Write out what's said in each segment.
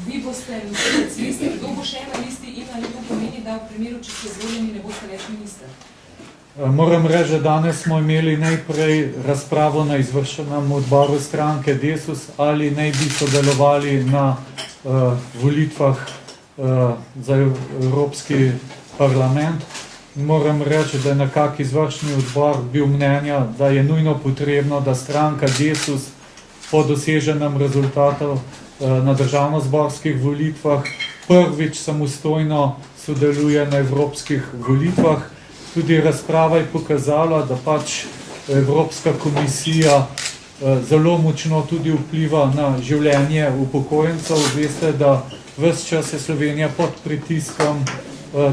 Vi boste nosilec liste, kdo bo še na listi in ali to pomeni, da v primeru, če ste izvoljeni, ne boste več minister? Moram reči, da danes smo imeli najprej razpravo na izvršenem odboru stranke Desus, ali naj bi sodelovali na volitvah za Evropski parlament. Moram reči, da je nekak izvršni odbor bil mnenja, da je nujno potrebno, da stranka Desus po doseženem rezultatu na državnozborskih volitvah prvič samostojno sodeluje na evropskih volitvah. Tudi razprava je pokazala, da pač Evropska komisija zelo močno tudi vpliva na življenje upokojencev. Veste, da ves čas je Slovenija pod pritiskom,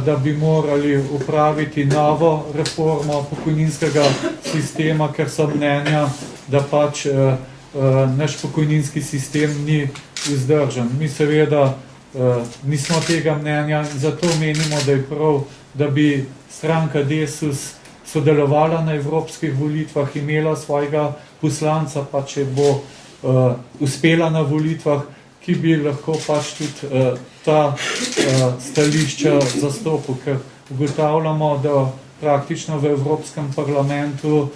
da bi morali upraviti novo reformo pokojninskega sistema, ker so mnenja, da pač naš pokojninski sistem ni vzdržen. Mi seveda nismo tega mnenja in zato menimo, da je prav, da bi stranka Desus sodelovala na evropskih volitvah, imela svojega poslanca, pa če bo uspela na volitvah, ki bi lahko pač tudi ta stališča zastopil, ker ugotavljamo, da praktično v Evropskem parlamentu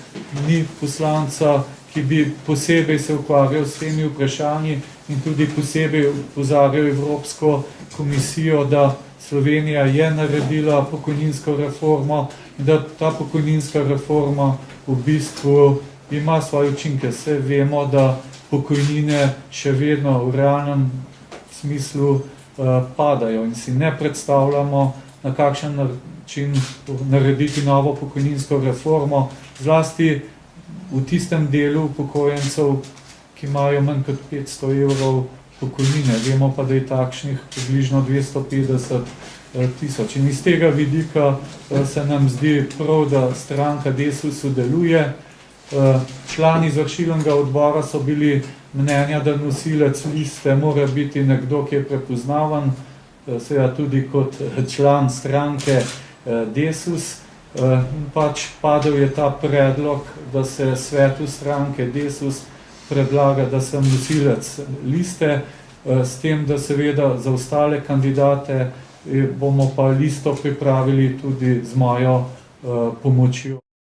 ni poslanca, ki bi posebej se ukvarjal s temi vprašanji in tudi posebej opozarjal Evropsko komisijo, da Slovenija je naredila pokojninsko reformo in da ta pokojninska reforma v bistvu ima svoje učinke. Saj vemo, da pokojnine še vedno v realnem smislu padajo in si ne predstavljamo, na kakšen način narediti novo pokojninsko reformo, zlasti v tistem delu upokojencev, ki imajo manj kot 500 evrov pokojnine. Vemo pa, da je takšnih približno 250 tisoč. In iz tega vidika se nam zdi prav, da stranka Desus sodeluje. Člani izvršilnega odbora so bili mnenja, da nosilec liste mora biti nekdo, ki je prepoznavan, seveda tudi kot član stranke Desus. Pač padel je ta predlog, da se svetu stranke Desus predlaga, da sem nosilec liste, s tem, da seveda za ostale kandidate bomo pa listo pripravili tudi z mojo pomočjo.